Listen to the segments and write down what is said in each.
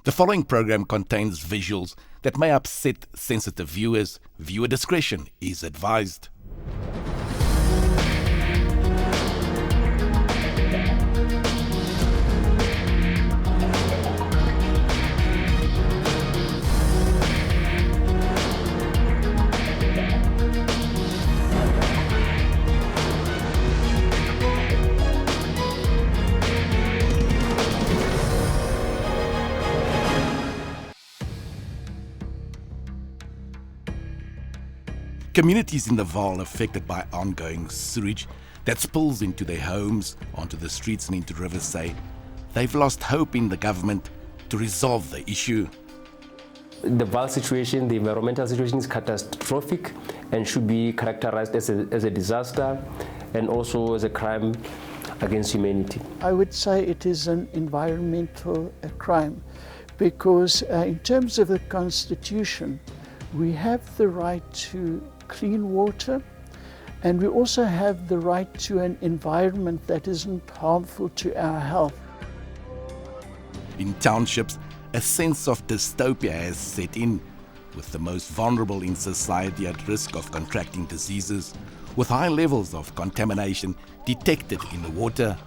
The following program contains visuals that may upset sensitive viewers. Viewer discretion is advised. Communities in the Vaal affected by ongoing sewage that spills into their homes, onto the streets and into rivers say they've lost hope in the government to resolve the issue. The Vaal situation, the environmental situation is catastrophic and should be characterized as a disaster and also as a crime against humanity. I would say it is an environmental crime because in terms of the Constitution, we have the right to clean water, and we also have the right to an environment that isn't harmful to our health. In townships, a sense of dystopia has set in, with the most vulnerable in society at risk of contracting diseases, with high levels of contamination detected in the water.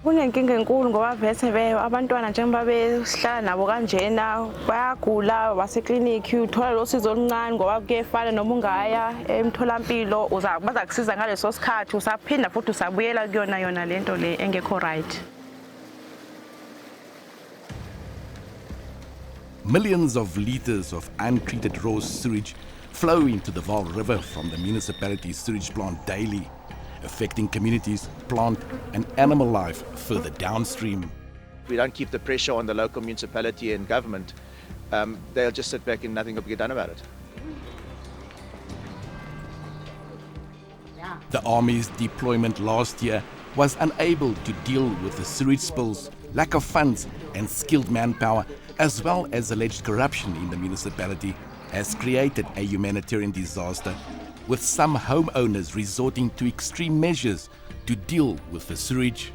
Kunenkinga enkulu ngoba vese abantwana njengoba behlala nabo kanjena bayagula baseklinikhi uthola lo sizo oluncane ngoba kuyefana noma ungaya emtholampilo bazakusiza ngaleso sikhathi usaphinda futhi usabuyela kuyona yona lento le engekho right. Millions of litres of untreated raw sewage flow into the Vaal River from the municipality's sewage plant daily, affecting communities, plant and animal life further downstream. We don't keep the pressure on the local municipality and government, they'll just sit back and nothing will get done about it. The Army's deployment last year was unable to deal with the sewage spills, lack of funds and skilled manpower, as well as alleged corruption in the municipality, has created a humanitarian disaster, with some homeowners resorting to extreme measures to deal with the sewage.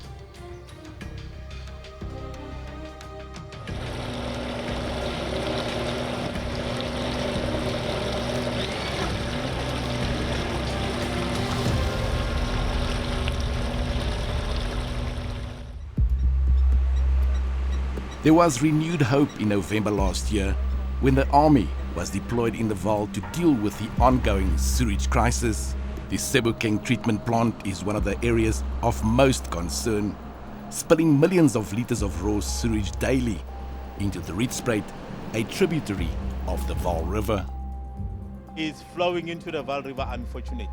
There was renewed hope in November last year when the Army was deployed in the Vaal to deal with the ongoing sewage crisis. The Sebokeng treatment plant is one of the areas of most concern, spilling millions of litres of raw sewage daily into the Rietspruit, a tributary of the Vaal River. Is flowing into the Vaal River, unfortunately,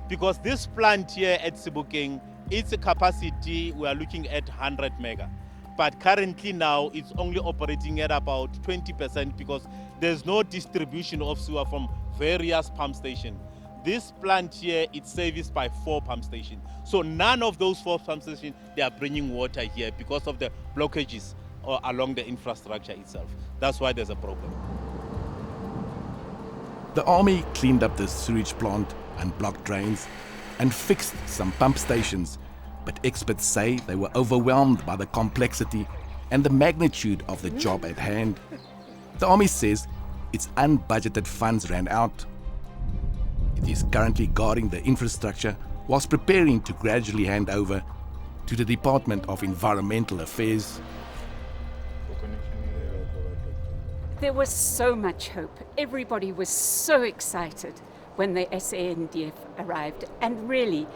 because this plant here at Sebokeng, its capacity, we are looking at 100 mega. But currently now it's only operating at about 20% because there's no distribution of sewer from various pump stations. This plant here, it's serviced by 4 pump stations. So none of those 4 pump stations, they are bringing water here because of the blockages along the infrastructure itself. That's why there's a problem. The Army cleaned up the sewage plant and blocked drains and fixed some pump stations, but experts say they were overwhelmed by the complexity and the magnitude of the job at hand. The Army says its unbudgeted funds ran out. It is currently guarding the infrastructure whilst preparing to gradually hand over to the Department of Environmental Affairs. There was so much hope. Everybody was so excited when the SANDF arrived, and really,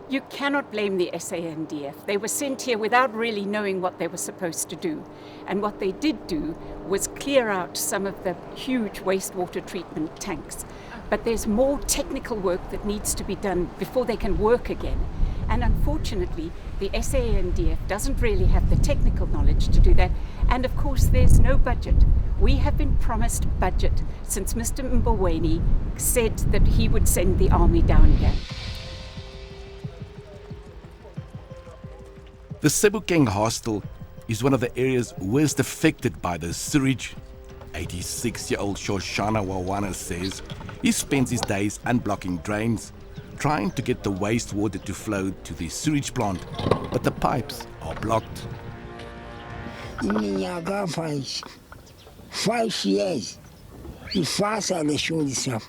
you cannot blame the SANDF. They were sent here without really knowing what they were supposed to do. And what they did do was clear out some of the huge wastewater treatment tanks. But there's more technical work that needs to be done before they can work again. And unfortunately, the SANDF doesn't really have the technical knowledge to do that. And of course, there's no budget. We have been promised budget since Mr. Emfuleni said that he would send the Army down here. The Sebokeng hostel is one of the areas worst affected by the sewage. 86-year-old Shoshana Wawana says he spends his days unblocking drains, trying to get the wastewater to flow to the sewage plant, but the pipes are blocked. 5 years ifasa leshoni sap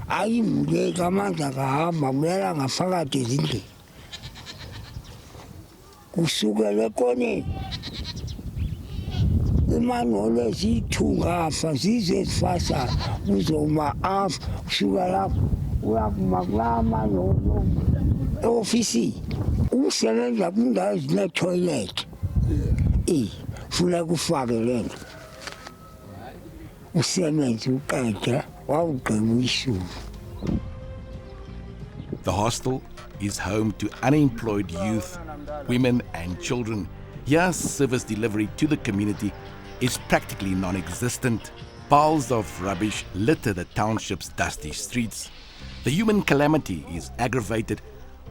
ayimuleka amanzi akahamba kulela ngaphakathi ezindlini kusukela ekoneni imanhole zithungafa zize zifasa kuzoma afa kusuka lapho uyakuma kula manhole eofisi usebenza kundawo ezine-toilet funa kufake le nto usebenza uqeda wawugqiba uyishumi. The hostel is home to unemployed youth, women and children. Here, service delivery to the community is practically non-existent. Piles of rubbish litter the township's dusty streets. The human calamity is aggravated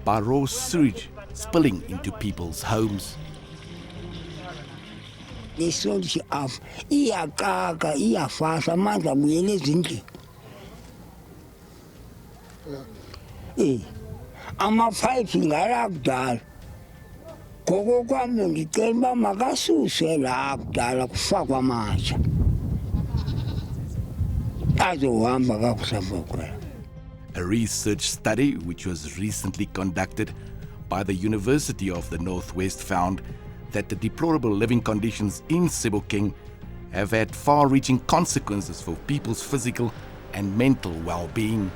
by raw sewage spilling into people's homes. Lesonto af iyakaka iyafasa amanzi abuyele ezindlini. Amapayipi ngala kudala ngoko kwami ngicela uba makasuswe la kudala kufakwa amatsha azohamba kakusabokwela. A research study which was recently conducted by the University of the Northwest found that the deplorable living conditions in Sebokeng have had far-reaching consequences for people's physical and mental well-being.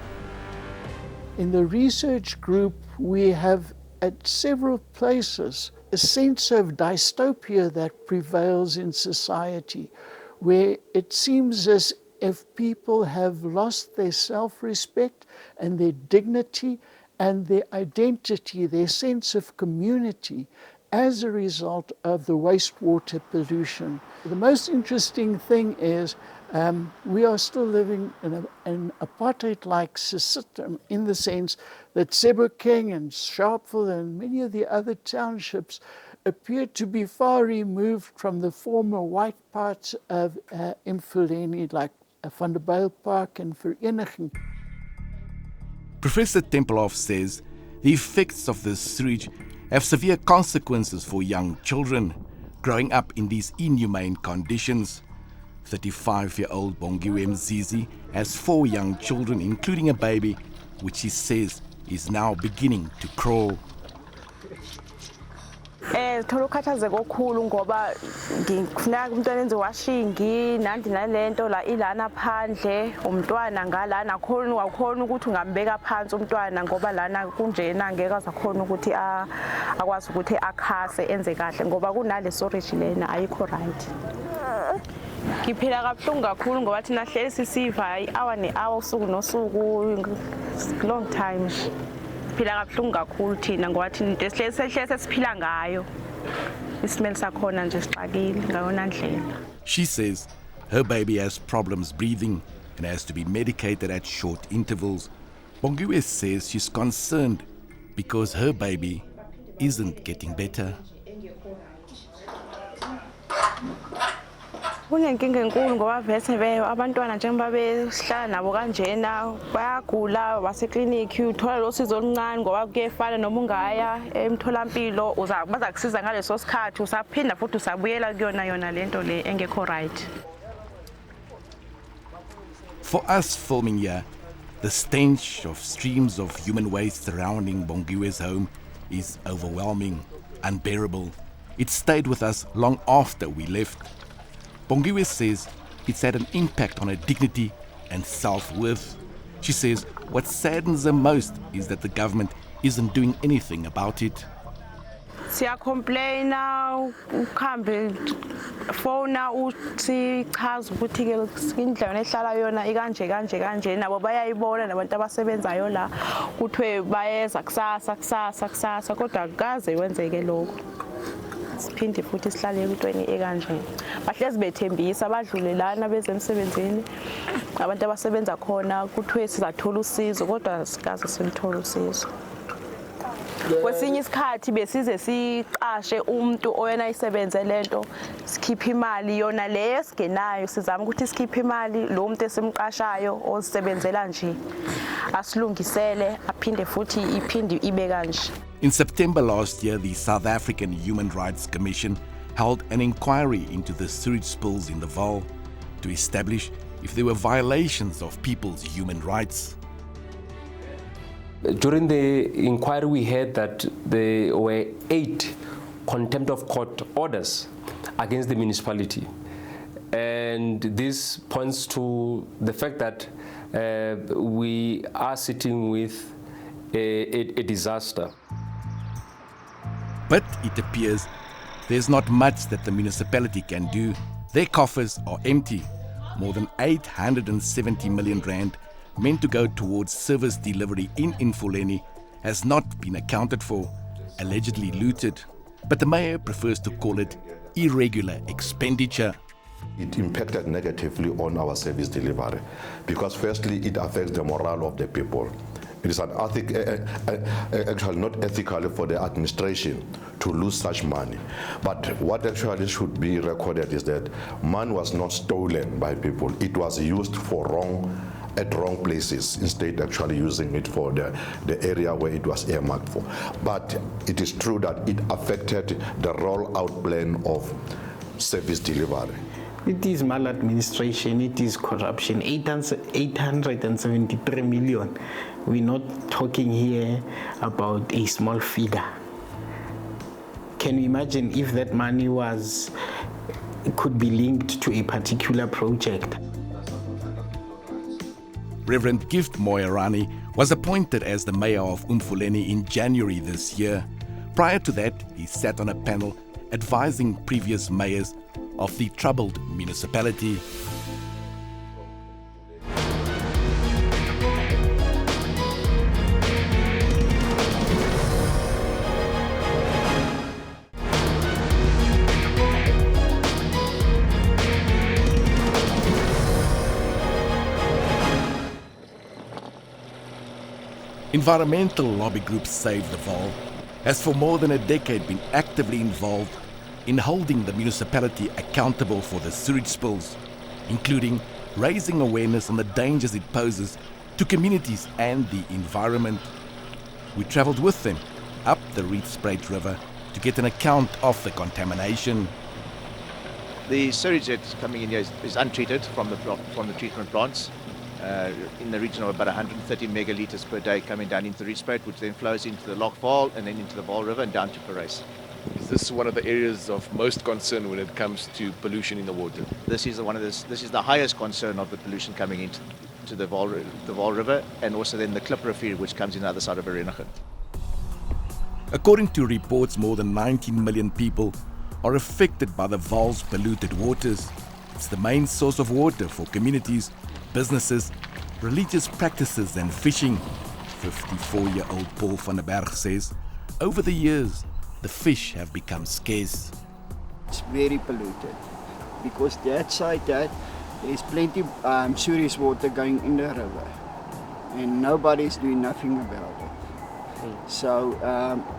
In the research group, we have at several places a sense of dystopia that prevails in society, where it seems as if people have lost their self-respect and their dignity and their identity, their sense of community, as a result of the wastewater pollution. The most interesting thing is we are still living in an apartheid-like system in the sense that Sebokeng and Sharpeville and many of the other townships appear to be far removed from the former white parts of Emfuleni, like Van der Bijl Park and Vereniging. Professor Tempelhoff says the effects of this sewage have severe consequences for young children growing up in these inhumane conditions. 35-year-old Bongiwe Mzizi has 4 young children, including a baby, which he says is now beginning to crawl. Thola ukhathazeka okukhulu ngoba ngifuna umntwana enze washingi nandi nalento la ilana phandle umntwana ngalana awukhona ukuthi ungambeka phansi umntwana ngoba lana kunjena ngeke azakhona ukuthi akwazi ukuthi akhase enze kahle ngoba kunale storage lena ayikho right. Ngiphila kabuhlungu kakhulu ngoba thina hleli sisiva i-hour ne-hour usuku nosuku long time. Phila kabuhlungu kakhulu thina ngoba thina into esihleli sesiphila ngayo isimeli sakhona nje sixakile ngayona ndlela. She says her baby has problems breathing and has to be medicated at short intervals. Bongiwe says she's concerned because her baby isn't getting better. Kunenkinga enkulu ngoba vese abantwana njengoba behlala nabo kanjena bayagula waseklinikhi uthola lo sizo oluncane ngoba kuyefana noma ungaya emtholampilo bazakusiza ngaleso sikhathi usaphinda futhi usabuyela kuyona yona lento le engekho right. For us filming here, the stench of streams of human waste surrounding Bongiwe's home is overwhelming, unbearable. It stayed with us long after we left. Bongiwe says it's had an impact on her dignity and self-worth. She says what saddens her most is that the government isn't doing anything about it. Siya complain ukhambe phone uthi chaza ukuthi ke indlela ehlala yona ikanje nabo bayayibona nabantu abasebenzayo la kuthiwe bayeza kusasa kodwa akaze wenzeke lokho. Siphinde futhi sihlale kwintweni ekanje bahlezi bethembisa abadlulelana bezemsebenzini abantu abasebenza khona kuthiwe sizathola usizo kodwa sikaze silithola usizo. Kwesinye isikhathi besize siqashe umuntu oyena isebenze lento sikhipha imali yona le esigenayo sizama ukuthi sikhiphe imali lo muntu esimqashayo osebenzela nje asilungisele aphinde futhi iphinde ibe kanje. In September last year, the South African Human Rights Commission held an inquiry into the sewage spills in the Vaal. to establish if there were violations of people's human rights. During the inquiry, we heard that there were 8 contempt of court orders against the municipality. And this points to the fact that we are sitting with a disaster. But it appears there's not much that the municipality can do. Their coffers are empty. More than 870 million rand meant to go towards service delivery in Emfuleni has not been accounted for, allegedly looted. But the mayor prefers to call it irregular expenditure. It impacted negatively on our service delivery because firstly it affects the morale of the people. It is actually not ethical for the administration to lose such money. But what actually should be recorded is that money was not stolen by people. It was used for at wrong places, instead actually using it for the area where it was earmarked for. But it is true that it affected the rollout plan of service delivery. It is maladministration, it is corruption, 873 million. We're not talking here about a small figure. Can you imagine if that money could be linked to a particular project? Reverend Gift Moerani was appointed as the mayor of Emfuleni in January this year. Prior to that, he sat on a panel advising previous mayors of the troubled municipality. Environmental lobby group Save the Vaal has for more than a decade been actively involved in holding the municipality accountable for the sewage spills, including raising awareness on the dangers it poses to communities and the environment. We travelled with them up the Rietspruit River to get an account of the contamination. The sewage that's coming in here is untreated from the treatment plants. In the region of about 130 megalitres per day coming down into the Rietspruit, which then flows into the Vaal and then into the Vaal River and down to Parys. Is this one of the areas of most concern when it comes to pollution in the water? This is the highest concern of the pollution coming into the Vaal River, and also then the Kliprivier, which comes in the other side of Vereniging. According to reports, more than 19 million people are affected by the Vaal's polluted waters. It's the main source of water for communities, businesses, religious practices and fishing. 54-year-old Paul van der Berg says, over the years, the fish have become scarce. It's very polluted because that side there's plenty sewage water going in the river and nobody's doing nothing about it. So,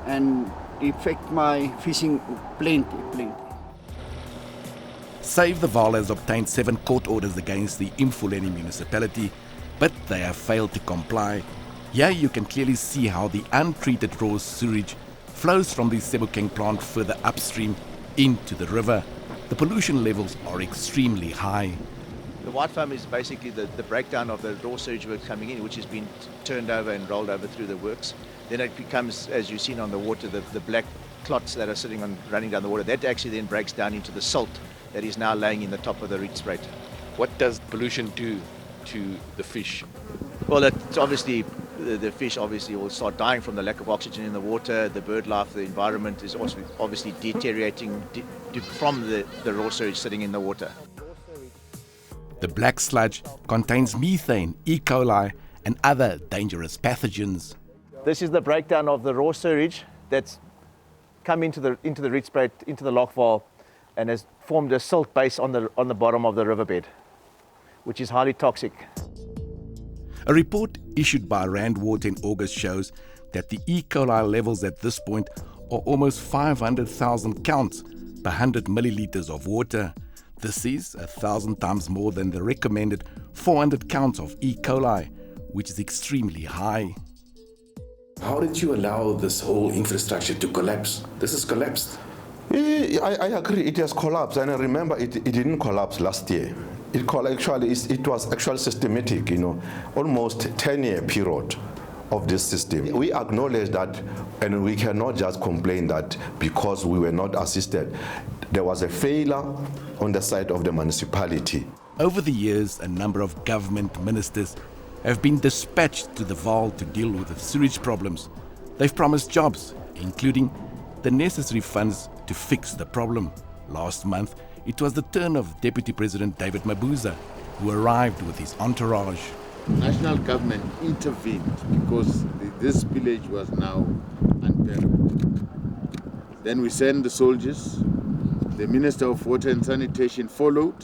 and it affect my fishing plenty. Save the Vaal has obtained 7 court orders against the Emfuleni Municipality, but they have failed to comply. Here you can clearly see how the untreated raw sewage flows from the Sebokeng plant further upstream into the river. The pollution levels are extremely high. The white foam is basically the breakdown of the raw sewage works coming in, which has been turned over and rolled over through the works. Then it becomes, as you've seen on the water, the black clots that are running down the water. That actually then breaks down into the salt that is now laying in the top of the Rietspruit. What does pollution do to the fish? Well, it's obviously the fish obviously will start dying from the lack of oxygen in the water. The bird life, the environment is also obviously deteriorating from the raw sewage sitting in the water. The black sludge contains methane, E. coli and other dangerous pathogens. This is the breakdown of the raw sewage that's come into the Rietspruit, into the Vaal, and has formed a silt base on the bottom of the riverbed, which is highly toxic. A report issued by Rand Water in August shows that the E. coli levels at this point are almost 500,000 counts per 100 millilitres of water. This is 1,000 times more than the recommended 400 counts of E. coli, which is extremely high. How did you allow this whole infrastructure to collapse? This has collapsed. I agree, it has collapsed, and I remember it didn't collapse last year. It was actually systematic, almost 10-year period of this system. We acknowledge that, and we cannot just complain that because we were not assisted. There was a failure on the side of the municipality. Over the years, a number of government ministers have been dispatched to the Vaal to deal with the sewage problems. They've promised jobs, including the necessary funds to fix the problem. Last month, it was the turn of Deputy President David Mabuza, who arrived with his entourage. National government intervened because this village was now unbearable. Then we sent the soldiers, the Minister of Water and Sanitation followed,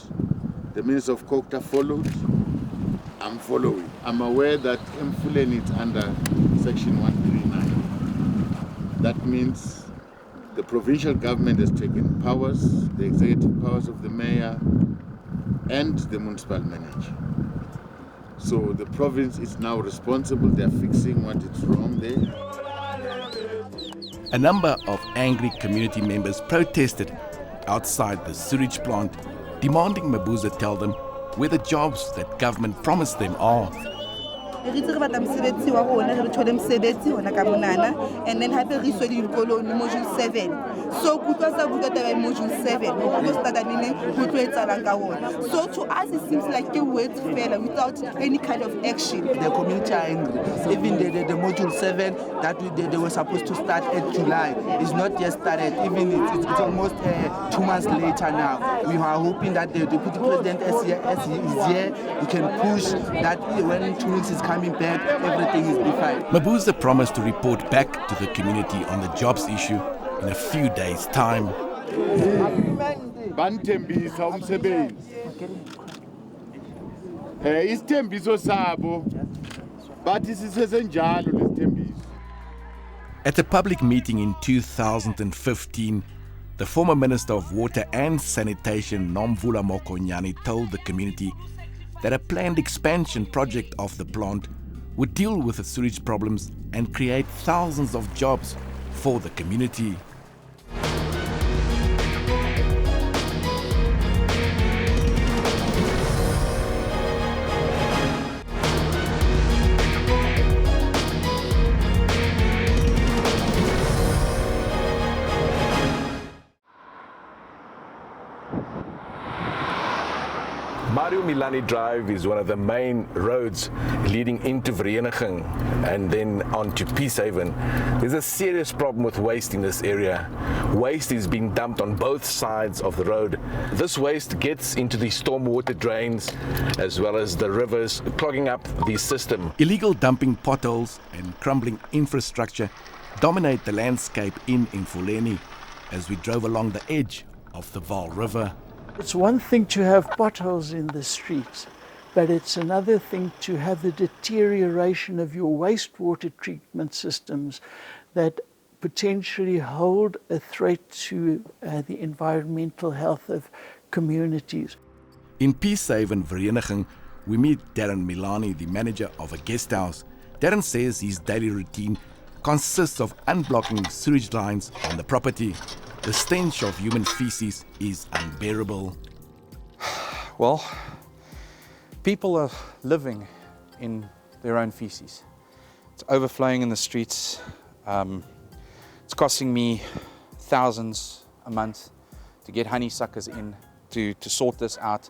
the Minister of Kokta followed, I'm following. I'm aware that Emfuleni is under Section 139. That means the provincial government has taken powers, the executive powers of the mayor and the municipal manager. So the province is now responsible. They're fixing what is wrong there. A number of angry community members protested outside the sewage plant, demanding Mabuza tell them where the jobs that government promised them are. And then hape re iswe dikoloni module 7 so kutlosa bukata module 7 go start nne go tlo etsalang ka wona. So to us it seems like a word failure without any kind of action. The community are angry. Even the module 7 that they were supposed to start at July is not yet started. Even it's almost 2 months later now. We are hoping that the deputy president as he is here, he can push that when 2 weeks is coming back, everything is fine. Mabuza promised to report back to the community on the jobs issue in a few days' time. Banthembisa umsebenzi. Isithembiso sabo bathi sisesenjalo lesithembiso. At a public meeting in 2015, the former Minister of Water and Sanitation, Nomvula Mokonyane, told the community that a planned expansion project of the plant would deal with the sewage problems and create thousands of jobs for the community. Milani Drive is one of the main roads leading into Vereniging and then on to Peacehaven. There's a serious problem with waste in this area. Waste is being dumped on both sides of the road. This waste gets into the stormwater drains as well as the rivers, clogging up the system. Illegal dumping, potholes and crumbling infrastructure dominate the landscape in Emfuleni as we drove along the edge of the Vaal River. It's one thing to have potholes in the streets, but it's another thing to have the deterioration of your wastewater treatment systems that potentially hold a threat to the environmental health of communities. In Peacehaven, Vereniging, we meet Darren Milani, the manager of a guest house. Darren says his daily routine consists of unblocking sewage lines on the property. The stench of human feces is unbearable. Well, people are living in their own feces. It's overflowing in the streets. It's costing me thousands a month to get honeysuckers in to sort this out.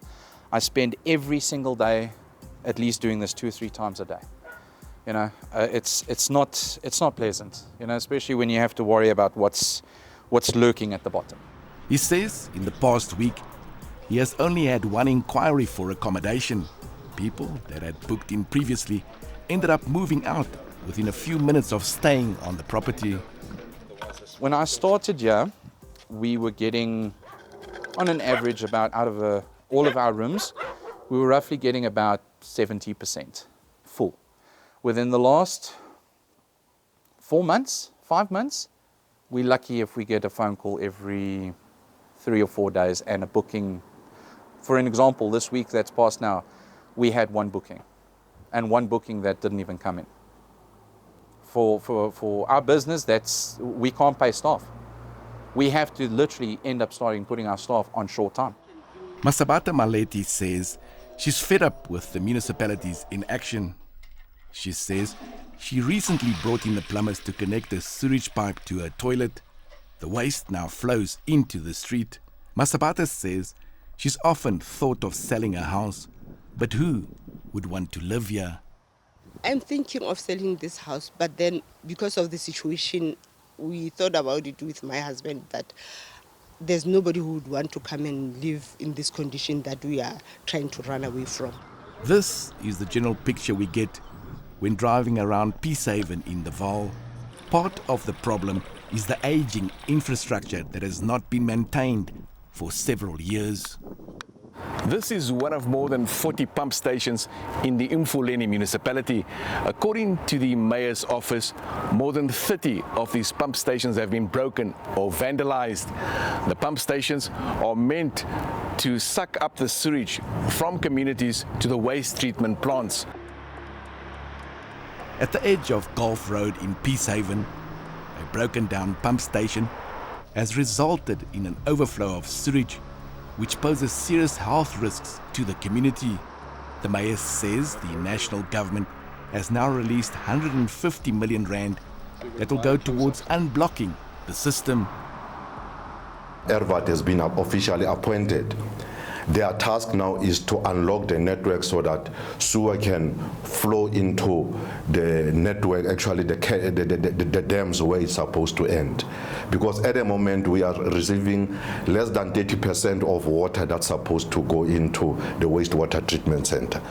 I spend every single day at least doing this 2 or 3 times a day. You know, it's not pleasant. You know, especially when you have to worry about what's lurking at the bottom. He says in the past week, he has only had one inquiry for accommodation. People that had booked in previously ended up moving out within a few minutes of staying on the property. When I started here, we were getting, on an average, about out of all of our rooms, we were roughly getting about 70% full. Within the last 4 months, 5 months, we're lucky if we get a phone call every 3 or 4 days and a booking. For an example, this week that's passed now, we had 1 booking and 1 booking that didn't even come in. For our business, we can't pay staff. We have to literally end up putting our staff on short time. Masabata Maleti says she's fed up with the municipality's inaction. She says she recently brought in the plumbers to connect a sewage pipe to her toilet. The waste now flows into the street. Masabata says she's often thought of selling her house, but who would want to live here? I'm thinking of selling this house, but then because of the situation, we thought about it with my husband that there's nobody who would want to come and live in this condition that we are trying to run away from. This is the general picture we get when driving around Peacehaven in the Vaal. Part of the problem is the aging infrastructure that has not been maintained for several years. This is one of more than 40 pump stations in the Emfuleni Municipality. According to the Mayor's office, more than 30 of these pump stations have been broken or vandalized. The pump stations are meant to suck up the sewage from communities to the waste treatment plants. At the edge of Gulf Road in Peacehaven, a broken down pump station has resulted in an overflow of sewage which poses serious health risks to the community. The mayor says the national government has now released 150 million rand that will go towards unblocking the system. ERVAT has been officially appointed. Their task now is to unlock the network so that sewer can flow into the network, actually the dams where it's supposed to end. Because at the moment we are receiving less than 30% of water that's supposed to go into the wastewater treatment center.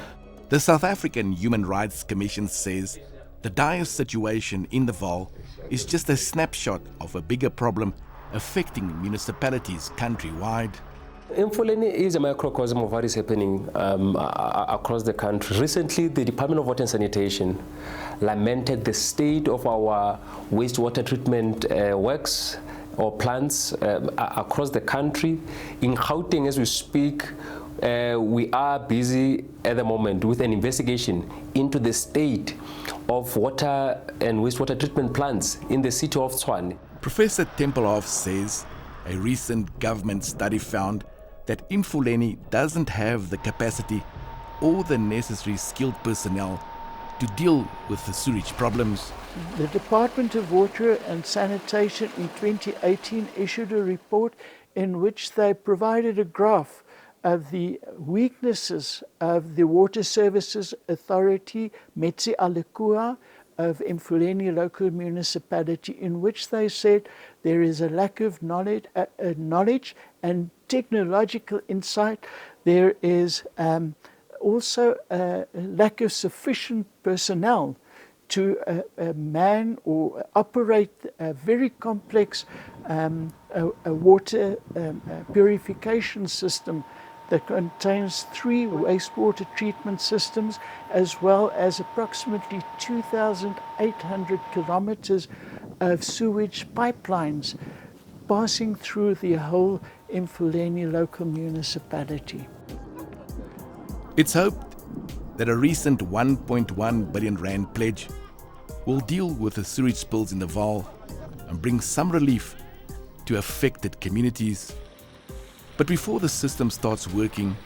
The South African Human Rights Commission says the dire situation in the Vaal is just a snapshot of a bigger problem affecting municipalities countrywide. Emfuleni is a microcosm of what is happening across the country. Recently, the Department of Water and Sanitation lamented the state of our wastewater treatment works or plants across the country. In Gauteng, as we speak, we are busy at the moment with an investigation into the state of water and wastewater treatment plants in the city of Tshwane. Professor Tempelhoff says a recent government study found that Emfuleni doesn't have the capacity or the necessary skilled personnel to deal with the sewage problems. The Department of Water and Sanitation in 2018 issued a report in which they provided a graph of the weaknesses of the Water Services Authority, Metsi Alekua, of Emfuleni local municipality, in which they said there is a lack of knowledge and technological insight. There is also a lack of sufficient personnel to man or operate a very complex a water purification system that contains 3 wastewater treatment systems, as well as approximately 2,800 kilometers of sewage pipelines passing through the whole Emfuleni local municipality. It's hoped that a recent 1.1 billion rand pledge will deal with the sewage spills in the Vaal and bring some relief to affected communities. But before the system starts working,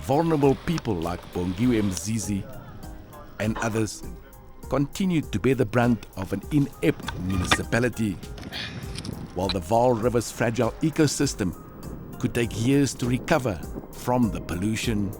vulnerable people like Bongiwe Mzizi and others continue to bear the brunt of an inept municipality, while the Vaal River's fragile ecosystem could take years to recover from the pollution.